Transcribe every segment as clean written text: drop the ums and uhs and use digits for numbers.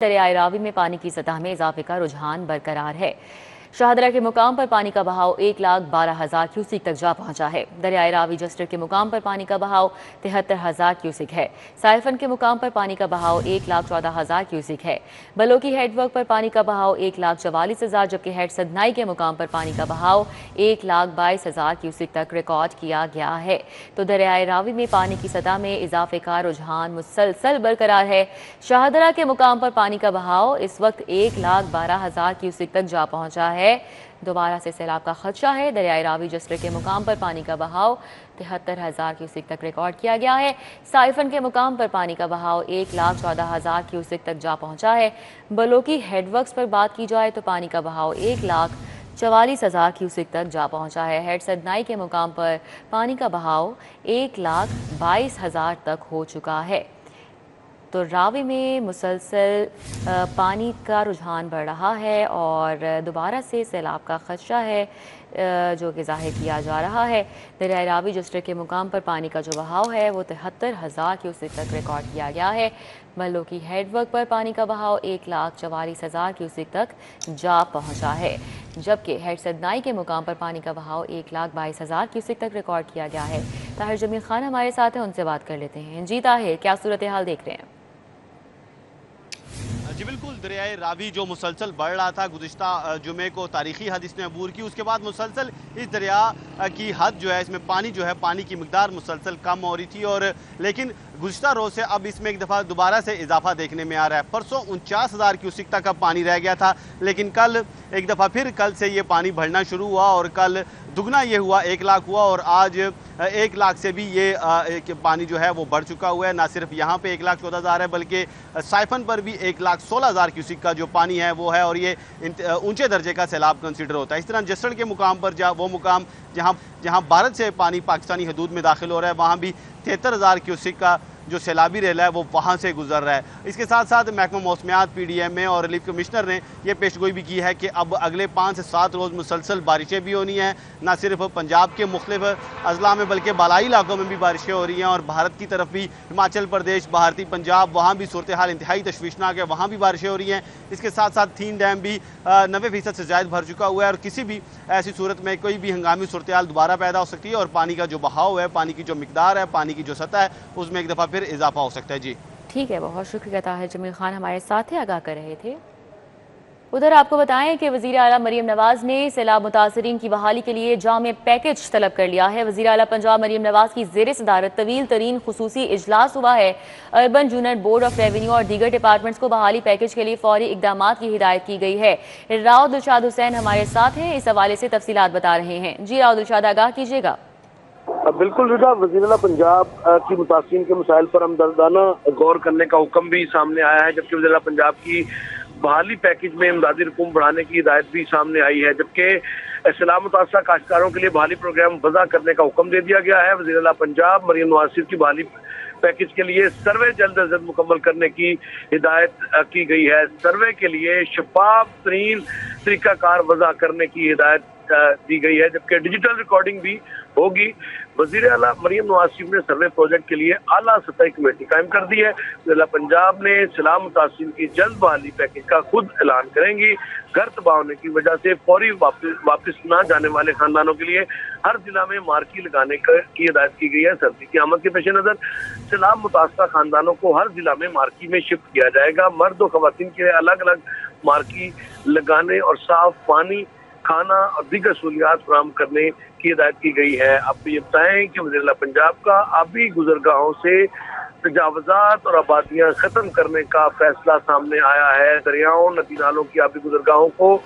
दरियाए रावी में पानी की सतह में इजाफे का रुझान बरकरार है। शाहदरा के मुकाम पर पानी का बहाव 1,12,000 क्यूसिक तक जा पहुंचा है। दरियाए रावी जस्टर के मुकाम पर पानी का बहाव 73,000 क्यूसिक है। साइफन के मुकाम पर पानी का बहाव 1,14,000 क्यूसिक है। बलोकी हेडवर्क पर पानी का बहाव 1,44,000, जबकि हेड सदनाई के मुकाम पर पानी का बहाव 1,22,000 क्यूसिक तक रिकॉर्ड किया गया है। तो दरियाए रावी में पानी की सतह में इजाफे का रुझान मुसलसल बरकरार है। शाहदरा के मुकाम पर पानी का बहाव इस वक्त 1,12,000 क्यूसिक तक जा पहुंचा है। दोबारा से सैलाब का खदशा है। दरियाए रावी जस्टर के मुकाम पर पानी का बहाव 73,000 क्यूसिक तक रिकॉर्ड किया गया है। साइफन के मुकाम पर पानी का बहाव 1,14,000 क्यूसिक तक जा पहुंचा है। बलोकी हेडवर्क्स पर बात की जाए तो पानी का बहाव 1,44,000 क्यूसिक तक जा पहुंचा है। हेड सदनाई के मुकाम पर पानी का बहाव 1,22,000 तक हो चुका है। तो रावी में मुसलसल पानी का रुझान बढ़ रहा है और दोबारा से सैलाब का खदशा है जो कि जाहिर किया जा रहा है। दरियाए रावी जस्टर के मुकाम पर पानी का जो बहाव है वो 73,000 क्यूसिक तक रिकॉर्ड किया गया है। बलोकी हेडवर्क पर पानी का बहाव 1,44,000 क्यूसिक तक जा पहुंचा है, जबकि हेड सदनाई के मुकाम पर पानी का बहाव 1,22,000 क्यूसिक तक रिकॉर्ड किया गया है। ताहिर जमील खान हमारे साथ हैं, उनसे बात कर लेते हैं। जी ताहिर, क्या सूरत हाल देख रहे हैं? जी बिल्कुल, दरियाए रावी जो मुसलसल बढ़ रहा था, गुज़िश्ता जुमे को तारीखी हद इसने अबूर की, उसके बाद मुसलसल इस दरिया की हद जो है, इसमें पानी जो है, पानी की मिकदार मुसलसल कम हो रही थी और लेकिन गुज़िश्ता रोज़ से अब इसमें एक दफ़ा दोबारा से इजाफा देखने में आ रहा है। परसों 49,000 क्यूसिक तक अब पानी रह गया था, लेकिन कल एक दफ़ा फिर कल से ये पानी बढ़ना शुरू हुआ और कल दुगना ये हुआ, 1 लाख हुआ और आज 1 लाख से भी ये पानी जो है वो बढ़ चुका हुआ है। ना सिर्फ यहाँ पे 1,14,000 है, बल्कि साइफन पर भी 1,16,000 क्यूसिक का जो पानी है वो है और ये ऊंचे दर्जे का सैलाब कंसिडर होता है। इस तरह जसड़ के मुकाम पर वो मुकाम जहाँ भारत से पानी पाकिस्तानी हदूद में दाखिल हो रहा है, वहाँ भी 73,000 क्यूसिक का जो सैलाबी रेला है वो वहाँ से गुजर रहा है। इसके साथ साथ महकमा मौसमियात PDMA और रिलीफ कमिश्नर ने यह पेशगोई भी की है कि अब अगले 5 से 7 रोज़ मुसलसल बारिशें भी होनी हैं। ना सिर्फ पंजाब के मुख्तलिफ अजला में बल्कि बालाई इलाकों में भी बारिशें हो रही हैं और भारत की तरफ भी हिमाचल प्रदेश, भारतीय पंजाब, वहाँ भी सूरत हाल इंतहाई तशवीशनाक है, वहाँ भी बारिशें हो रही हैं। इसके साथ साथ थीन डैम भी 90% से ज़्यादा भर चुका हुआ है और किसी भी ऐसी सूरत में कोई भी हंगामी सूरत हाल दोबारा पैदा हो सकती है और पानी का जो बहाव है, पानी की जो मिकदार है, पानी की जो सतह है, उसमें एक दफ़ा फिर इजाफा हो सकता है। जी ठीक है, बहुत शुक्रिया। ताहिर जमील खान हमारे साथ ही आगाह कर रहे थे। उधर आपको बताएं कि वज़ीर आला मरीम नवाज ने सैलाब मुतासरीन की बहाली के लिए जामे पैकेज तलब कर लिया है। वज़ीर आला पंजाब मरीम नवाज की ज़ेर सदारत तवील तरीन खुसूसी इजलास हुआ है। Urban union board of revenue और दीगर डिपार्टमेंट्स को बहाली पैकेज के लिए फौरी इकदाम की हिदायत की गई है। राव दिलशाद हुसैन हमारे साथ हैं, इस हवाले से तफसीलात बता रहे हैं। जी राव दिलशाद, आगाह कीजिएगा। बिल्कुल रिदा, वज़ीर-ए-आला पंजाब की मुतासिरीन के मसाइल पर हमदर्दाना गौर करने का हुक्म भी सामने आया है, जबकि वज़ीर-ए-आला पंजाब की बहाली पैकेज में इमदादी रकूम बढ़ाने की हिदायत भी सामने आई है, जबकि सैलाब मुतासरा काश्तकारों के लिए बहाली प्रोग्राम वज़ा करने का हुक्म दे दिया गया है। वज़ीर-ए-आला पंजाब मरीम नवाज की बहाली पैकेज के लिए सर्वे जल्द अज जल्द मुकम्मल करने की हिदायत की गई है। सर्वे के लिए शफाफ तरीन तरीकाकार वज़ा करने की हिदायत दी गई है, जबकि डिजिटल रिकॉर्डिंग भी होगी। वज़ीर आला मरीम नवाज शरीफ ने सर्वे प्रोजेक्ट के लिए आला सतही कमेटी कायम कर दी है। जिला पंजाब ने सैलाब मुतासिरीन की जल्द बहाली पैकेज का खुद ऐलान करेंगी। घर तबाह होने की वजह से फौरी वापस न जाने वाले खानदानों के लिए हर जिला में मार्की लगाने की हिदायत की गई है। सर्दी की आमद के पेश नजर सैलाब मुतासरा खानदानों को हर जिला में मार्की में शिफ्ट किया जाएगा। मर्द और खवातीन के लिए अलग अलग मार्की लगाने और साफ पानी, खाना और दीगर सहूलियात फराहम करने की हिदायत की गई है। अब ये बताएं कि वज़ीर-ए-आला पंजाब का आबी गुजरगाहों से तजावुज़ात और आबादियां खत्म करने का फैसला सामने आया है। दरियाओं, नदी नालों की आबी गुजरगाहों को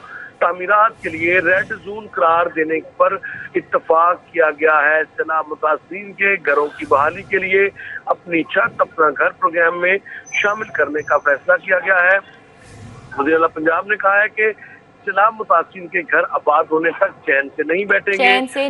तामीरात के लिए रेड जोन करार देने पर इत्तफाक किया गया है। सैलाब मुतासरीन के घरों की बहाली के लिए अपनी छत अपना घर प्रोग्राम में शामिल करने का फैसला किया गया है। वज़ीर-ए-आला पंजाब ने कहा है कि सैलाब मुतासरीन के घर आबाद होने तक चैन से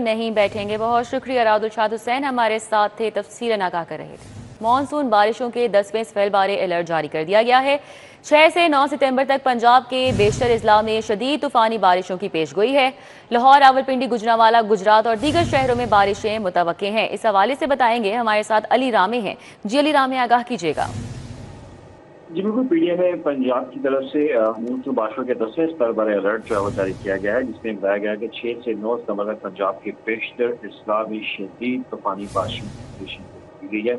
नहीं बैठेंगे। बहुत शुक्रिया। राव दिलशाद हुसैन हमारे साथ थे, तफसीलन आगाह कर रहे थे। मानसून बारिशों के 10वें स्पेल बारे अलर्ट जारी कर दिया गया है। 6 से 9 सितंबर तक पंजाब के बेशतर अजला में शदीद तूफानी बारिशों की पेशगोई है। लाहौर, रावलपिंडी, गुजरांवाला, गुजरात और दीगर शहरों में बारिशें मुतवक्के हैं। इस हवाले से बताएंगे, हमारे साथ अली रामे हैं। जी अली रामे, आगाह कीजिएगा। जी बिल्कुल, पीडीएम पंजाब की तरफ से मूसलाधार बारिशों के 10वें स्तर पर अलर्ट जो है वो जारी किया गया है, जिसमें बताया गया है कि 6 से 9 सितंबर तक पंजाब के बेशतर अजला में शदीद तूफानी बारिशों की पेशन की गई है।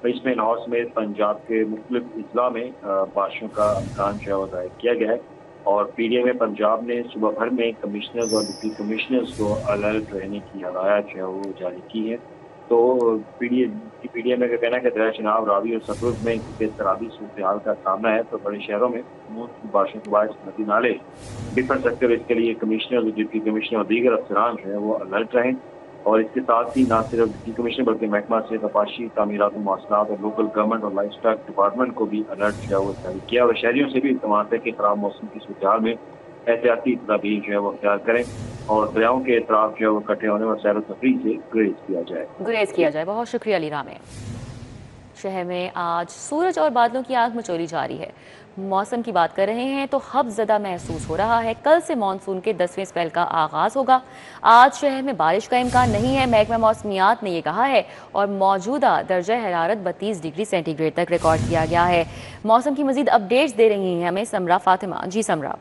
तो इसमें लाहौर समेत पंजाब के मुख्तलिफ अजला में बारिशों का इम्कान जो है वो जाहिर किया गया है। और पीडीएम पंजाब ने सुबह भर में कमिश्नर्स और डिप्टी कमिश्नर्स को अलर्ट रहने की हदायत जो है वो जारी की है। तो पीडीएम का कहना है कि दरिया चिनाब, रावी और सतलुज में सैलाबी सूरत हाल का सामना है, तो बड़े शहरों में बारिशों के बाद नदी नाले बिफर सकते हुए इसके लिए कमिश्नर, डिप्टी कमिश्नर और दीगर अफसरान जो है वो अलर्ट रहें। और इसके साथ ही न सिर्फ डिप्टी कमिश्नर बल्कि महकमा से तपाशी, तामीरात, मवासलात और लोकल गवर्नमेंट और लाइफ स्टॉक डिपार्टमेंट को भी अलर्ट जो है वो जारी किया। और शहरियों से भी इल्तमास है कि खराब मौसम की सूरत हाल में एहतियाती तदाबीर जो है वो अख्तियार करें और दरियाओं के अतराफ जो है वो इकट्ठे होने और सैर तफरीह से गुरेज किया जाए। बहुत शुक्रिया अली रामे। शहर में आज सूरज और बादलों की आग मचोली जारी है। मौसम की बात कर रहे हैं तो हफ्ज़दा महसूस हो रहा है। कल से मानसून के 10वें स्पेल का आगाज होगा। आज शहर में बारिश का इम्कान नहीं है, महकमा मौसमियात ने यह कहा है। और मौजूदा दर्जा हरारत 32 डिग्री सेंटीग्रेड तक रिकॉर्ड किया गया है। मौसम की मजीद अपडेट्स दे रही हैं हमें समरा फातिमा। जी समरा।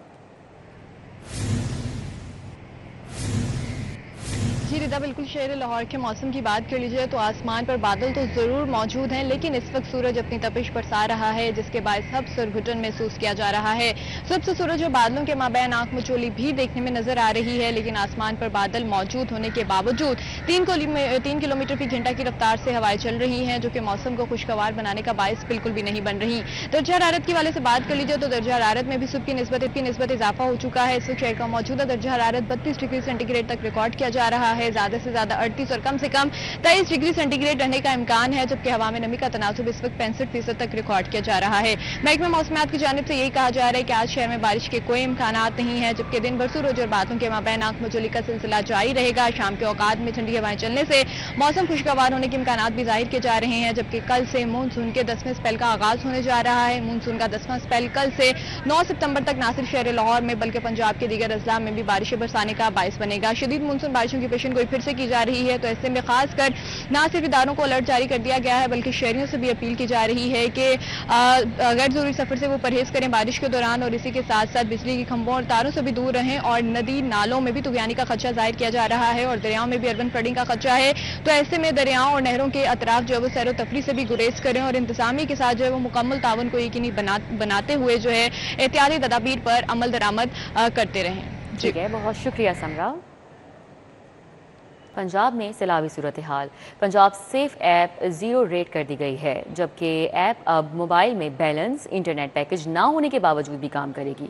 जी रिदा, बिल्कुल शहर लाहौर के मौसम की बात कर लीजिए तो आसमान पर बादल तो जरूर मौजूद हैं, लेकिन इस वक्त सूरज अपनी तपिश बरसा रहा है, जिसके बायस सब सरघुटन महसूस किया जा रहा है। सबसे सूरज और बादलों के माबैन आंख मचोली भी देखने में नजर आ रही है, लेकिन आसमान पर बादल मौजूद होने के बावजूद 3 किलोमीटर फी घंटा की रफ्तार से हवाएं चल रही हैं, जो कि मौसम को खुशगवार बनाने का बायस बिल्कुल भी नहीं बन रही। दर्जा हरारत के वाले से बात कर लीजिए तो दर्जा हरारत में भी सुबह की निस्बत इजाफा हो चुका है। इस वक्त शहर का मौजूदा दर्जा हरारत 32 डिग्री सेंटीग्रेड तक रिकॉर्ड किया जा रहा है। ज्यादा से ज्यादा 38 और कम से कम 23 डिग्री सेंटीग्रेड रहने का इम्कान है, जबकि हवा में नमी का तनासुब इस वक्त 65% तक रिकॉर्ड किया जा रहा है। महकमा मौसमियात की जानिब से यही कहा जा रहा है कि आज शहर में बारिश के कोई इम्कान नहीं है, जबकि दिन भर सूरज और बादलों के माबैन आंख मचोली का सिलसिला जारी रहेगा। शाम के औकात में ठंडी हवाएं चलने से मौसम खुशगवार होने के इम्कान भी जाहिर किए जा रहे हैं, जबकि कल से मानसून के 10वें स्पेल का आगाज होने जा रहा है। मानसून का 10वां स्पेल कल से 9 सितंबर तक न सिर्फ शहर लाहौर में बल्कि पंजाब के दीगर अजला में भी बारिशें बरसाने का बायस बनेगा। शदीद मानसून बारिशों की पेशन गोई फिर से की जा रही है, तो ऐसे में खासकर न सिर्फ इदारों को अलर्ट जारी कर दिया गया है बल्कि शहरियों से भी अपील की जा रही है कि गैर जरूरी सफर से वो परहेज करें बारिश के दौरान, और इसी के साथ साथ बिजली के खंभों और तारों से भी दूर रहें। और नदी नालों में भी तुगयानी का खदशा जाहिर किया जा रहा है और दरियाओं में भी अर्बन फ्लडिंग का खदशा है, तो ऐसे में दरियाओं और नहरों के अतराफ जो है वो सैर तफरी से भी गुरेज करें और इंतजामी के साथ जो है वो मुकम्मल तावन को यकीनी बनाते हुए जो है एहतियाती तदाबीर पर अमल दरामद करते रहें। ठीक है, बहुत शुक्रिया समरा। पंजाब में सैलाबी सूरत हाल। पंजाब सेफ ऐप 0 रेट कर दी गई है, जबकि ऐप अब मोबाइल में बैलेंस इंटरनेट पैकेज ना होने के बावजूद भी काम करेगी।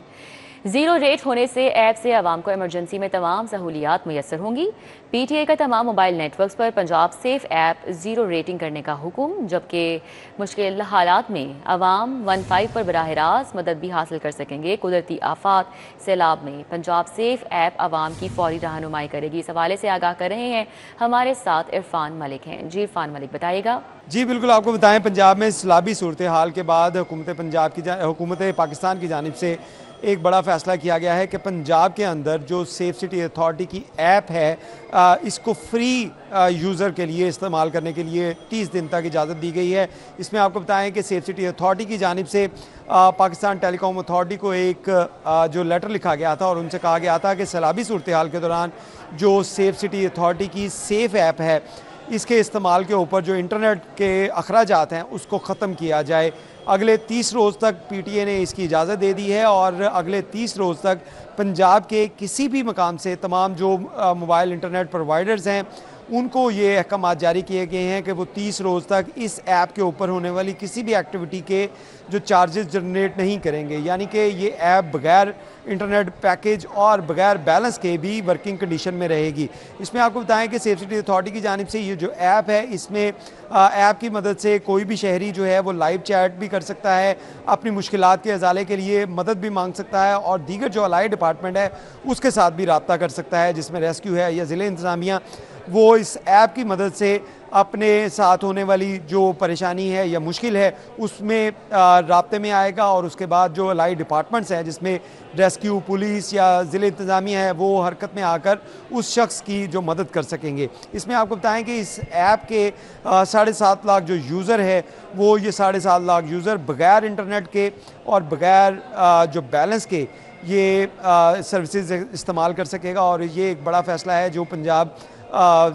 0 रेट होने से ऐप से आवाम को इमरजेंसी में तमाम सहूलियात मैसर होंगी। पीटीए का तमाम मोबाइल नेटवर्क्स पर पंजाब सेफ ऐप 0 रेटिंग करने का हुक्म, जबकि मुश्किल हालात में आवाम 15 पर बराह रास्त मदद भी हासिल कर सकेंगे। कुदरती आफात सैलाब में पंजाब सेफ ऐप आवाम की फौरी रहनुमाई करेगी। इस हवाले से आगाह कर रहे हैं हमारे साथ इरफान मलिक हैं। जी इरफान मलिक, बताइएगा। जी बिल्कुल, आपको बताएं, पंजाब में सैलाबी सूरत हाल के बाद हुकूमत पाकिस्तान की जानिब से एक बड़ा फैसला किया गया है कि पंजाब के अंदर जो सेफ सिटी अथॉरिटी की ऐप है इसको फ्री यूज़र के लिए इस्तेमाल करने के लिए 30 दिन तक इजाज़त दी गई है। इसमें आपको बताएं कि सेफ सिटी अथॉरिटी की जानिब से पाकिस्तान टेलीकॉम अथॉरिटी को एक जो लेटर लिखा गया था और उनसे कहा गया था कि सैलाबी सूरत हाल के दौरान जो सेफ सिटी अथॉरिटी की सेफ ऐप है इसके इस्तेमाल के ऊपर जो इंटरनेट के अखराजात हैं उसको ख़त्म किया जाए। अगले 30 रोज़ तक पीटीए ने इसकी इजाज़त दे दी है और अगले 30 रोज़ तक पंजाब के किसी भी मकाम से तमाम जो मोबाइल इंटरनेट प्रोवाइडर्स हैं उनको ये अहकामात जारी किए गए हैं कि वो 30 रोज़ तक इस ऐप के ऊपर होने वाली किसी भी एक्टिविटी के जो चार्जेस जनरेट नहीं करेंगे, यानी कि ये ऐप बगैर इंटरनेट पैकेज और बगैर बैलेंस के भी वर्किंग कंडीशन में रहेगी। इसमें आपको बताएं कि सेफ सिटी अथॉरिटी की जानिब से ये जो ऐप है इसमें ऐप की मदद से कोई भी शहरी जो है वो लाइव चैट भी कर सकता है, अपनी मुश्किलात के अजाले के लिए मदद भी मांग सकता है और दीगर जो अलाई डिपार्टमेंट है उसके साथ भी रब्ता कर सकता है, जिसमें रेस्क्यू है या ज़िले इंतज़ामिया, वो इस ऐप की मदद से अपने साथ होने वाली जो परेशानी है या मुश्किल है उसमें राब्ते में आएगा और उसके बाद जो अलाई डिपार्टमेंट्स हैं जिसमें रेस्क्यू, पुलिस या ज़िले इंतज़ामिया है वो हरकत में आकर उस शख्स की जो मदद कर सकेंगे। इसमें आपको बताएं कि इस ऐप के 7.5 लाख जो यूज़र है वो ये 7.5 लाख यूज़र बग़ैर इंटरनेट के और बग़ैर जो बैलेंस के ये सर्विसेज इस्तेमाल कर सकेगा। और ये एक बड़ा फ़ैसला है जो पंजाब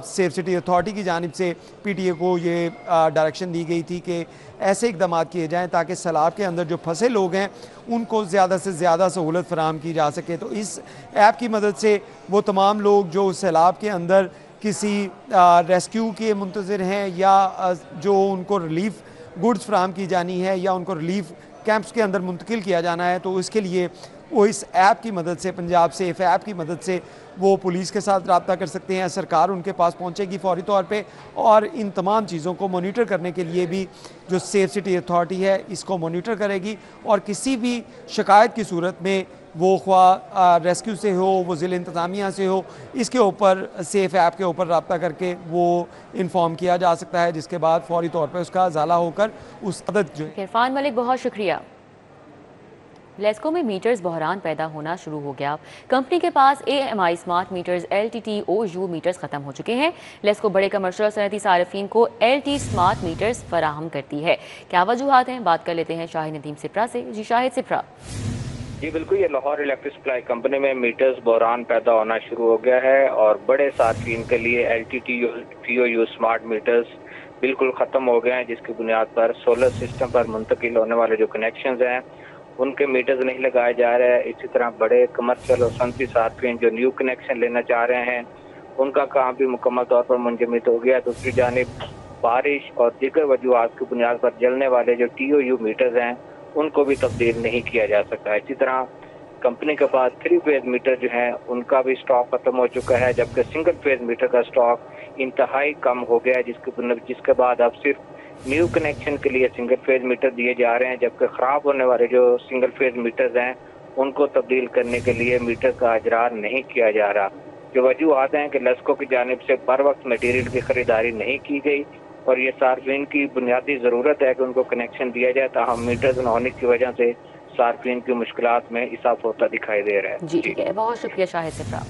सेफ सिटी अथॉरिटी की जानिब से PTA को ये डायरेक्शन दी गई थी कि ऐसे इकदाम किए जाएं ताकि सैलाब के अंदर जो फंसे लोग हैं उनको ज़्यादा से ज़्यादा सहूलत फराहम की जा सके। तो इस ऐप की मदद से वो तमाम लोग जो सैलाब के अंदर किसी रेस्क्यू के मुंतज़िर हैं या जो उनको रिलीफ गुड्स फराहम की जानी है या उनको रिलीफ कैंप्स के अंदर मुंतकिल किया जाना है, तो इसके लिए वो इस ऐप की मदद से, पंजाब सेफ ऐप की मदद से वो पुलिस के साथ रब्ता कर सकते हैं। सरकार उनके पास पहुंचेगी फौरी तौर पे और इन तमाम चीज़ों को मॉनिटर करने के लिए भी जो सेफ सिटी अथॉरिटी है इसको मॉनिटर करेगी और किसी भी शिकायत की सूरत में वो ख्वाह रेस्क्यू से हो, वो ज़िले इंतज़ामिया से हो, इसके ऊपर सेफ ऐप के ऊपर रब्ता करके वो इन्फॉर्म किया जा सकता है, जिसके बाद फौरी तौर पर उसका ज़ाला होकर उस मदद जो इरफान मलिक, बहुत शुक्रिया। लेस्को में मीटर्स बहरान पैदा होना शुरू हो गया। कंपनी के पास AMI smart meters LTTOU meters खत्म हो चुके हैं। लेस्को बड़े कमर्शियल सनती सार्फिन को LT स्मार्ट मीटर्स फराहम करती है। क्या वजूहात हैं, बात कर लेते हैं शाहिद नदीम सिप्रा से। जी शाहिद सिप्रा। जी बिल्कुल, ये लाहौर इलेक्ट्रिक सप्लाई कंपनी में मीटर्स बहरान पैदा होना शुरू हो गया है और बड़े सार्फिन के लिए LTTOU स्मार्ट मीटर्स बिल्कुल ख़त्म हो गए हैं, जिसकी बुनियाद पर सोलर सिस्टम पर मुंतकिल होने वाले जो कनेक्शंस हैं उनके मीटर्स नहीं लगाए जा रहे हैं। इसी तरह बड़े कमर्शियल और सनती सार्फिन जो न्यू कनेक्शन लेना चाह रहे हैं उनका काम भी मुकम्मल तौर पर मुंजमद हो गया। दूसरी जानिब बारिश और दीगर वजूहात की बुनियाद पर जलने वाले जो TOU मीटर्स हैं उनको भी तब्दील नहीं किया जा सकता। इसी तरह कंपनी के पास 3 फेज मीटर जो है उनका भी स्टॉक खत्म हो चुका है, जबकि सिंगल फेज मीटर का स्टॉक इंतहाई कम हो गया है, जिसके बाद अब सिर्फ न्यू कनेक्शन के लिए सिंगल फेज मीटर दिए जा रहे हैं, जबकि ख़राब होने वाले जो सिंगल फेज मीटर्स हैं उनको तब्दील करने के लिए मीटर का अजरार नहीं किया जा रहा। जो वजूहात हैं कि लेस्को की जानिब से बर वक्त मटीरियल की खरीदारी नहीं की गई और ये सार्फिन की बुनियादी ज़रूरत है कि उनको कनेक्शन दिया जाए, ताहम मीटर्स न होने की वजह से सार्फिन की मुश्किलात में इजाफा होता दिखाई दे रहा है। जी ठीक है, बहुत शुक्रिया शाहिद सिप्रा।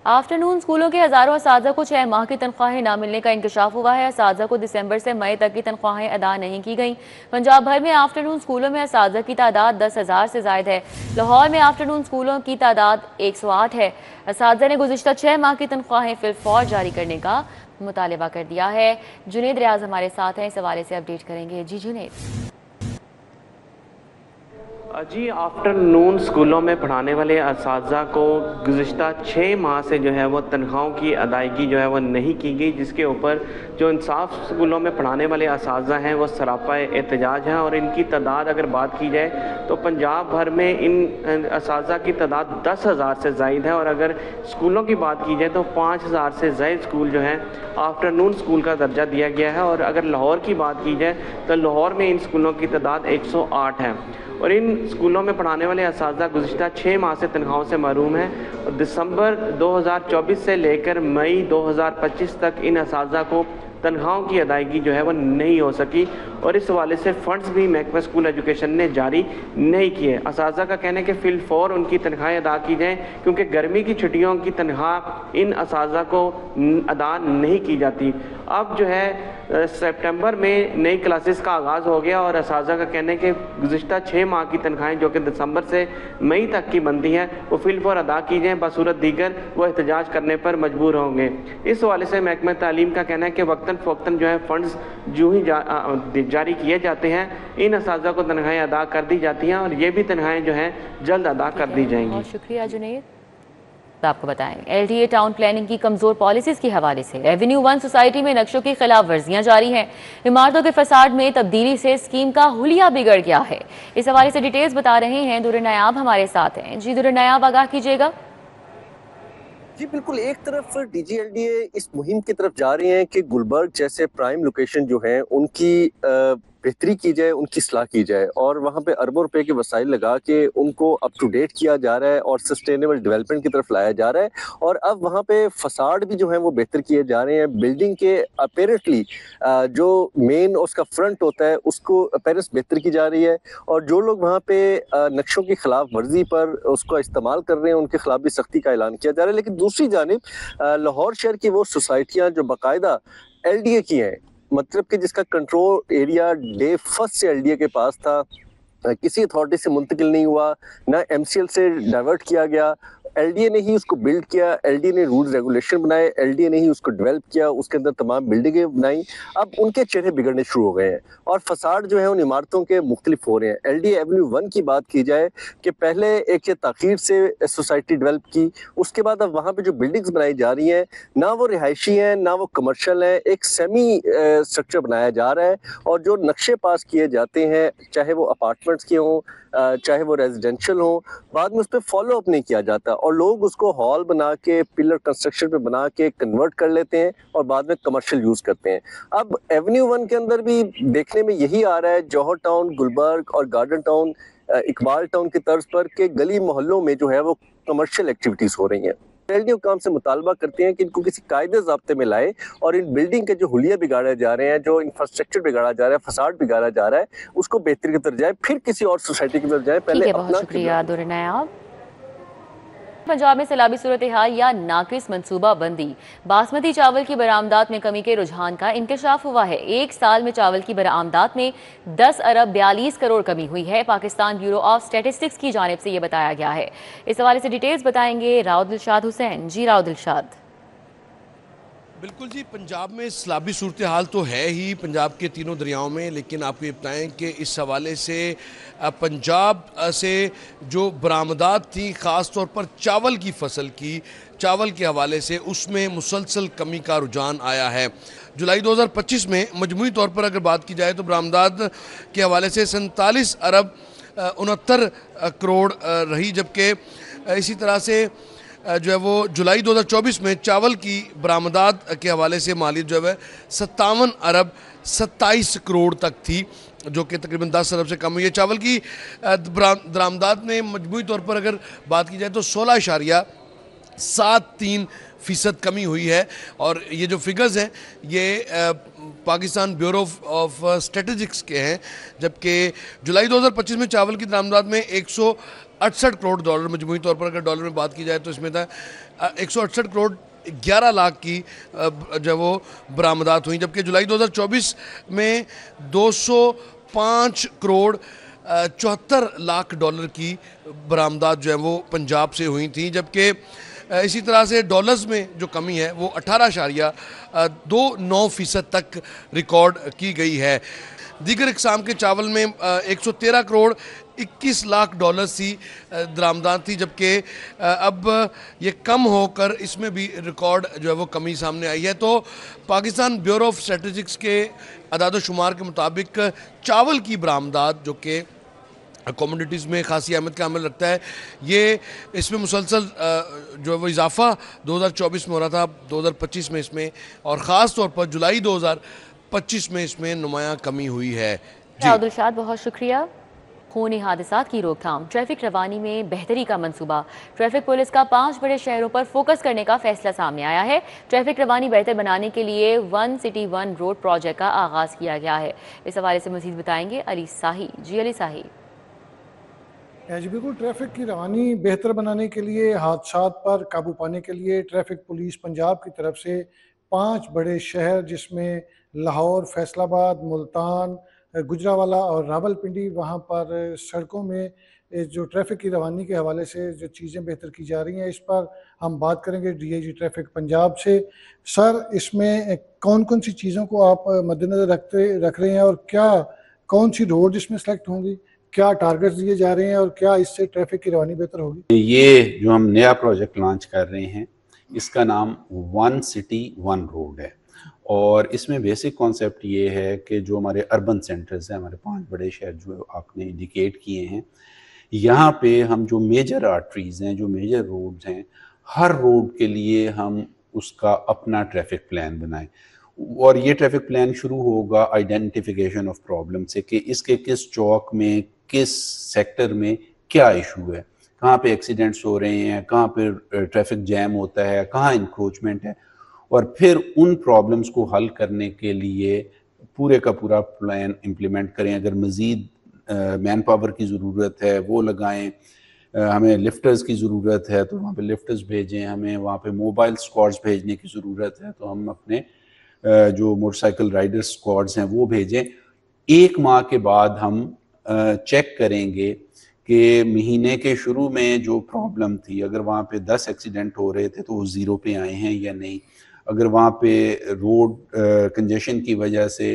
आफ्टरनून स्कूलों के हज़ारों असातिज़ा को 6 माह की तनख्वाहें न मिलने का इंकशाफ हुआ है। असातिज़ा को दिसंबर से मई तक की तनख्वाहें अदा नहीं की गई। पंजाब भर में आफ्टरनून स्कूलों में असातिज़ा की तादाद 10,000 से ज़ायद है। लाहौर में आफ्टरनून स्कूलों की तादाद 108 है। असातिज़ा ने गुज़िश्ता 6 माह की तनख्वाहें फिलफौर जारी करने का मुतालबा कर दिया है। जुनेद रियाज हमारे साथ हैं, इस हवाले से अपडेट करेंगे। जी जुनेद। जी, आफ्टरनून स्कूलों में पढ़ाने वाले असातिज़ा को गुज़िश्ता 6 माह से जो है वो तनख्वाहों की अदायगी जो है वो नहीं की गई, जिसके ऊपर जो इंसाफ स्कूलों में पढ़ाने वाले असातिज़ा हैं वो सरापा एहतजाज हैं। और इनकी तादाद अगर बात की जाए तो पंजाब भर में इन असातिज़ा की तादाद 10,000 से ज़ायद है और अगर स्कूलों की बात की जाए तो 5,000 से ज़ायद स्कूल जो हैं आफ्टरनून स्कूल का दर्जा दिया गया है। और अगर लाहौर की बात की जाए तो लाहौर में इन स्कूलों की तादाद 108 है और इन स्कूलों में पढ़ाने वाले असातिज़ा गुज़िश्ता 6 माह से तनख्वाहों से महरूम हैं। और दिसंबर 2024 से लेकर मई 2025 तक इन असातिज़ा को तनख्वाहों की अदायगी जो है वो नहीं हो सकी और इस हवाले से फ़ंड्स भी महकमा स्कूल एजुकेशन ने जारी नहीं किए। असातिज़ा का कहना है कि फिलफौर उनकी तनख्वाहें अदा की जाएँ, क्योंकि गर्मी की छुट्टियों की तनख्वाह इन असातिज़ा को अदा नहीं की जाती। अब जो है सितंबर में नई क्लासेस का आगाज़ हो गया और असातिज़ा का कहना है कि गुज़िश्ता 6 माह की तनख्वाहें जो कि दिसंबर से मई तक की बनती हैं वो फिलफौर अदा की जाएँ, बसूरत दीगर वो एहतजाज करने पर मजबूर होंगे। इस हवाले से महकमा तालीम का कहना है कि वक्तन फ़वक्तन जो है फ़ंड्स जो ही जारी किए जाते हैं इन असातिज़ा को तनख्वाहें अदा कर दी जाती हैं और ये भी तनख्वाहें जो हैं जल्द अदा कर दी जाएंगी। बहुत शुक्रिया जुनेद। आपको बताएं, LTA टाउन प्लानिंग की कमजोर पॉलिसीज के हवाले से रेवेन्यू 1 सोसाइटी में नक्शों की खिलाफ वर्जियां जारी हैं। इमारतों के फसाड में तब्दीली से स्कीम का हुलिया बिगड़ गया है। इस हवाले से डिटेल्स बता रहे हैं दुर्र नायाब हमारे साथ हैं। जी दुर्र नायाब, आगाह कीजिएगा। जी बिल्कुल, एक तरफ DGLDA इस मुहिम की तरफ जा रहे हैं कि गुलबर्ग जैसे प्राइम लोकेशन जो है उनकी बेहतरी की जाए, उनकी सलाह की जाए और वहाँ पे अरबों रुपए के वसाइल लगा के उनको अप टू डेट किया जा रहा है और सस्टेनेबल डेवलपमेंट की तरफ लाया जा रहा है। और अब वहाँ पे फसाड भी जो है वो बेहतर किए जा रहे हैं। बिल्डिंग के अपेरेंटली जो मेन उसका फ्रंट होता है उसको अपेरेंस बेहतर की जा रही है और जो लोग वहाँ पे नक्शों की खिलाफ वर्जी पर उसका इस्तेमाल कर रहे हैं उनके खिलाफ भी सख्ती का ऐलान किया जा रहा है। लेकिन दूसरी जानिब लाहौर शहर की वो सोसाइटियाँ जो बाकायदा LDA की हैं, मतलब कि जिसका कंट्रोल एरिया डे फर्स्ट से LDA के पास था, किसी अथॉरिटी से मुंतकिल नहीं हुआ, ना MCL से डाइवर्ट किया गया, LDA ने ही उसको बिल्ड किया, LDA ने रूल्स रेगुलेशन बनाए, LDA ने ही उसको डेवलप किया, उसके अंदर तमाम बिल्डिंगें बनाई। अब उनके चेहरे बिगड़ने शुरू हो गए हैं और फसाड जो है उन इमारतों के मुख्तलिफ हो रहे हैं। LDA एवेन्यू 1 की बात की जाए कि पहले एक ताख़ीर से सोसाइटी डेवलप की, उसके बाद अब वहाँ पे जो बिल्डिंग्स बनाई जा रही हैं ना वो रिहायशी हैं ना वो कमर्शियल हैं, एक सेमी स्ट्रक्चर बनाया जा रहा है और जो नक्शे पास किए जाते हैं चाहे वो अपार्टमेंट्स के हों चाहे वो रेजिडेंशियल हो, बाद में उस पर फॉलो अप नहीं किया जाता और लोग उसको हॉल बना के पिलर कंस्ट्रक्शन पे बना के कन्वर्ट कर लेते हैं और बाद में कमर्शियल यूज करते हैं। अब एवेन्यू 1 के अंदर भी देखने में यही आ रहा है, जौहर टाउन, गुलबर्ग और गार्डन टाउन, इकबाल टाउन की तर्ज पर के गली मोहल्लों में जो है वो कमर्शियल एक्टिविटीज हो रही हैं। LDA काम से मुतालबा करते हैं कि इनको किसी कायदे ज़ाब्ते में लाए और इन बिल्डिंग के जो हुलिया बिगाड़े जा रहे हैं, जो इंफ्रास्ट्रक्चर बिगाड़ा जा रहा है, फसाड बिगाड़ा जा रहा है, उसको बेहतरी की तरफ जाए, फिर किसी और सोसाइटी की तरफ जाए। पहले अपना। बहुत शुक्रिया दुर नायाब। पंजाब में सैलाबी सूरत हाल या नाकिस मनसूबाबंदी, बासमती चावल की बरामदात में कमी के रुझान का इंकशाफ हुआ है। एक साल में चावल की बरामदात में 10 अरब 42 करोड़ कमी हुई है। पाकिस्तान ब्यूरो ऑफ स्टैटिस्टिक्स की जानिब से यह बताया गया है। इस हवाले से डिटेल्स बताएंगे राव दिलशाद हुसैन। जी राव दिलशाद। बिल्कुल जी, पंजाब में सैलाबी सूरत हाल तो है ही पंजाब के तीनों दरियाओं में, लेकिन आपको ये बताएं कि इस हवाले से पंजाब से जो बरामदात थी ख़ास तौर पर चावल की फसल की, चावल के हवाले से उसमें मुसलसल कमी का रुझान आया है। जुलाई 2025 में मजमूई तौर पर अगर बात की जाए तो बरामदात के हवाले से 47 अरब 69 करोड़ रही, जबकि इसी तरह से जो है वो जुलाई 2024 में चावल की बरामदात के हवाले से मालियत जो है 57 अरब 27 करोड़ तक थी, जो कि तकरीबन 10 अरब से कम हुई है। चावल की बरामदात में मजमूई तौर पर अगर बात की जाए तो 16.73% कमी हुई है और ये जो फिगर्स हैं ये पाकिस्तान ब्यूरो ऑफ स्टैटिस्टिक्स के हैं, जबकि जुलाई 2025 में चावल की बरामदात में 168 करोड़ डॉलर, मजमूई तौर पर अगर डॉलर में बात की जाए तो इसमें था 168 करोड़ 11 लाख की जो वो बरामदात हुई, जबकि जुलाई 2024 में 205 करोड़ 74 लाख डॉलर की बरामदात जो है वो पंजाब से हुई थी, जबकि इसी तरह से डॉलर्स में जो कमी है वो 18.29% तक रिकॉर्ड की गई है। दीगर इकसाम के चावल में 113 करोड़ 21 लाख डॉलर की दरामदात थी, जबकि अब ये कम होकर इसमें भी रिकॉर्ड जो है वो कमी सामने आई है। तो पाकिस्तान ब्यूरो ऑफ स्टैटिस्टिक्स के अदाद शुमार के मुताबिक चावल की बरामदात जो कि कमोडिटीज़ में खासी अहमियत का अमल रखता है, ये इसमें मुसलसल जो है वो इजाफा 2024 में हो रहा था, 2025 में इसमें और ख़ास तौर पर जुलाई 2025 में इसमें नुमायां कमी हुई है। दिलशाद बहुत शुक्रिया। खूनी हादसात की रोकथाम, ट्रैफिक रवानी में बेहतरी का मंसूबा, ट्रैफिक पुलिस का 5 बड़े शहरों पर फोकस करने का फैसला सामने आया है। ट्रैफिक रवानी बेहतर बनाने के लिए 1 सिटी 1 रोड प्रोजेक्ट का आगाज किया गया है। इस हवाले से मजीद बताएंगे अली साही। जी अली साही। जी बिल्कुल, ट्रैफिक की रवानी बेहतर बनाने के लिए, हादसात पर काबू पाने के लिए ट्रैफिक पुलिस पंजाब की तरफ से 5 बड़े शहर जिसमें लाहौर, फैसलाबाद, मुल्तान, गुजरावाला और रावलपिंडी, वहाँ पर सड़कों में जो ट्रैफिक की रवानी के हवाले से जो चीज़ें बेहतर की जा रही हैं, इस पर हम बात करेंगे DIG ट्रैफिक पंजाब से। सर, इसमें कौन कौन सी चीज़ों को आप मद्देनज़र रख रहे हैं और क्या कौन सी रोड इसमें सेलेक्ट होंगी, क्या टारगेट्स दिए जा रहे हैं और क्या इससे ट्रैफिक की रवानी बेहतर होगी? ये जो हम नया प्रोजेक्ट लॉन्च कर रहे हैं इसका नाम 1 सिटी 1 रोड है और इसमें बेसिक कॉन्सेप्ट ये है कि जो हमारे अर्बन सेंटर्स हैं, हमारे 5 बड़े शहर जो आपने इंडिकेट किए हैं, यहाँ पे हम जो मेजर आर्टरीज़ हैं, जो मेजर रोड्स हैं, हर रोड के लिए हम उसका अपना ट्रैफिक प्लान बनाएं और ये ट्रैफिक प्लान शुरू होगा आइडेंटिफिकेशन ऑफ प्रॉब्लम से कि इसके किस चौक में, किस सेक्टर में क्या इशू है, कहाँ पे एक्सीडेंट्स हो रहे हैं, कहाँ पे ट्रैफिक जैम होता है, कहाँ इंक्रोचमेंट है, और फिर उन प्रॉब्लम्स को हल करने के लिए पूरे का पूरा प्लान इम्प्लीमेंट करें। अगर मज़ीद मैन पावर की ज़रूरत है वो लगाएं, हमें लिफ्टर्स की ज़रूरत है तो वहाँ पे लिफ्टर्स भेजें, हमें वहाँ पे मोबाइल स्क्वाड्स भेजने की ज़रूरत है तो हम अपने जो मोटरसाइकिल राइडर स्क्वाड्स हैं वो भेजें। 1 माह के बाद हम चेक करेंगे कि महीने के शुरू में जो प्रॉब्लम थी, अगर वहाँ पे 10 एक्सीडेंट हो रहे थे तो वो 0 पे आए हैं या नहीं, अगर वहाँ पे रोड कंजेशन की वजह से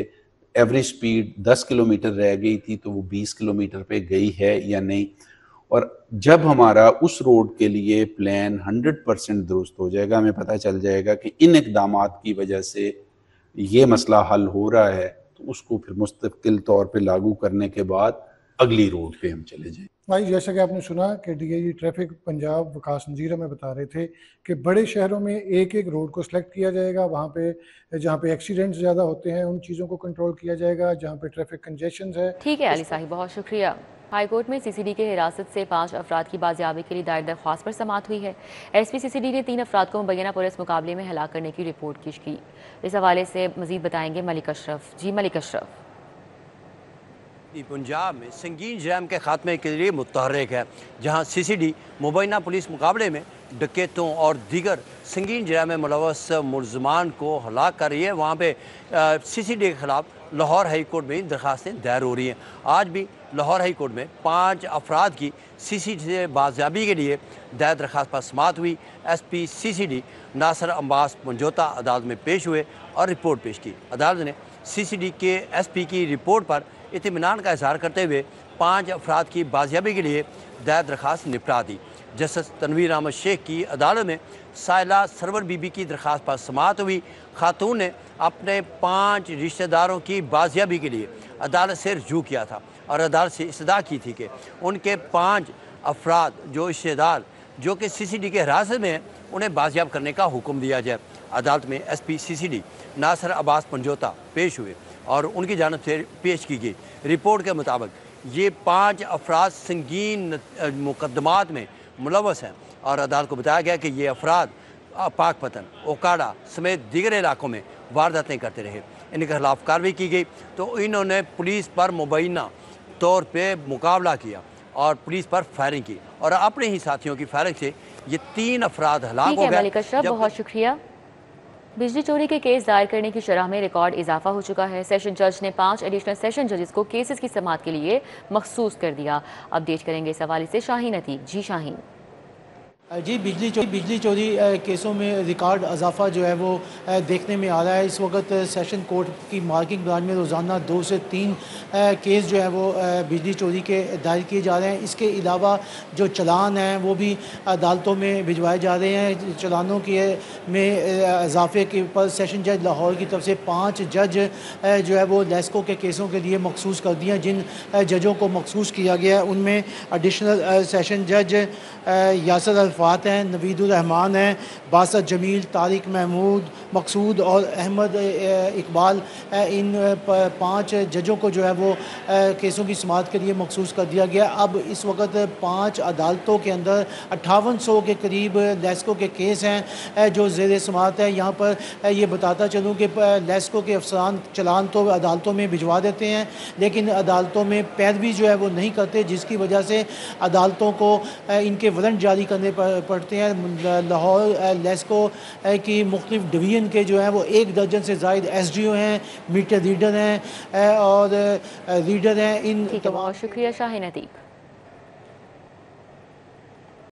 एवरेज स्पीड 10 किलोमीटर रह गई थी तो वो 20 किलोमीटर पे गई है या नहीं। और जब हमारा उस रोड के लिए प्लान 100% दुरुस्त हो जाएगा, हमें पता चल जाएगा कि इन इक़दामात की वजह से ये मसला हल हो रहा है, तो उसको फिर मुस्तकिल तौर पे लागू करने के बाद अगली रोड पे हम चले जाएं। भाई, जैसा कि आपने सुना कि डीआईजी ट्रैफिक पंजाब वकास नज़ीर हमें बता रहे थे कि बड़े शहरों में एक एक रोड को सिलेक्ट किया जाएगा, वहाँ पे जहाँ पे एक्सीडेंट्स ज़्यादा होते हैं उन चीज़ों को कंट्रोल किया जाएगा, जहाँ पे ट्रैफिक कंजेशन है। ठीक है अली साहिब, बहुत शुक्रिया। हाईकोर्ट में सीसीडी के हिरासत से 5 अफराद की बाजियाबी के लिए दायर दरख्वास्त पर समाअत हुई है। एसपी सीसीडी ने 3 अफराद को मुबैना पुलिस मुकाबले में हलाक करने की रिपोर्ट पेश की। इस हवाले से मजीद बताएंगे मलिक अशरफ। जी मलिक अशरफ। पंजाब में संगीन जराइम के खात्मे के लिए मुतहर्रिक है, जहाँ सीसीडी मुबैना पुलिस मुकाबले में डकैतों और दीगर संगीन जराइम में मुलव्वस मुलज़मान को हलाक कर रही है। वहाँ पे सीसीडी के खिलाफ लाहौर हाई कोर्ट में दरखास्तें दायर हो रही हैं। आज भी लाहौर हाई कोर्ट में 5 अफराद की सीसीडी से बाजियाबी के लिए दायर दरखास्त पर समाअत हुई। एसपी सीसीडी नासिर अब्बास मंजोता अदालत में पेश हुए और रिपोर्ट पेश की। अदालत ने सीसीडी के एसपी की रिपोर्ट पर इत्मीनान का इजहार करते हुए 5 अफराद की बाजियाबी के लिए दायर दरखास्त निपटा दी। जस्टिस तनवीर अहमद शेख की अदालत में साइला सरवर बीबी की दरखास्त पर समाअत हुई। खातून ने अपने 5 रिश्तेदारों की बाजियाबी के लिए अदालत से रजू किया था और अदालत से इस्तदा की थी कि उनके 5 अफराद जो रिश्तेदार जो कि सीसीडी के हिरासत में हैं उन्हें बाजियाब करने का हुक्म दिया जाए। अदालत में एसपी सीसीडी नासिर अब्बास मंजोता पेश हुए और उनकी जानिब से पेश की गई रिपोर्ट के मुताबिक ये 5 अफराद संगीन मुकदमात में मुलव्वस हैं और अदालत को बताया गया कि ये अफराद पाकपतन, ओकाड़ा समेत दीगर इलाकों में वारदातें करते रहे। इनके खिलाफ कार्रवाई की गई तो इन्होंने पुलिस पर मुबैना तौर पे मुकाबला किया और पुलिस पर फायरिंग की और अपने ही साथियों की फायरिंग से ये 3 अफराद हलाक हो गए। मलिक अशरफ, बहुत शुक्रिया। बिजली चोरी के केस दायर करने की शरह में रिकॉर्ड इजाफा हो चुका है। सेशन जज ने 5 एडिशनल सेशन जजेस को केसेस की समाअत के लिए मखसूस कर दिया। अपडेट करेंगे इस हवाले से शाहीन अतीक। जी शाहीन। जी, बिजली चोरी केसों में रिकॉर्ड इजाफा जो है वो देखने में आ रहा है। इस वक्त सेशन कोर्ट की मार्किंग ब्रांच में रोज़ाना 2 से 3 केस जो है वो बिजली चोरी के दायर किए जा रहे हैं। इसके अलावा जो चलान हैं वो भी अदालतों में भिजवाए जा रहे हैं। चलानों के में इजाफे के पर सेशन जज लाहौर की तरफ से 5 जज जो है वो लेस्को के केसों के लिए मखसूस कर दिए। जिन जजों को मखसूस किया गया है उनमें एडिशनल सेशन जज यासर अल्फात हैं, नवीदुर रहमान हैं, बासत जमील, तारिक महमूद, मकसूद और अहमद इकबाल। इन 5 जजों को जो है वो केसों की समाअत के लिए मखसूस कर दिया गया। अब इस वक्त 5 अदालतों के अंदर 5800 के करीब लेस्को के केस हैं जो ज़ेर समाअत है। यहाँ पर ये बताता चलूँ कि लेस्को के अफसरान चलान तो अदालतों में भिजवा देते हैं लेकिन अदालतों में पैरवी जो है वो नहीं करते, जिसकी वजह से अदालतों को इनके वारंट जारी करने पड़ते हैं। लाहौर लेस्को की मुख्तलिफ डिवीज़न के जो हैं वो 1 दर्जन से ज़ायद SDO हैं, मीटर रीडर हैं और रीडर हैं। इन बहुत शुक्रिया शाहीन अतीक।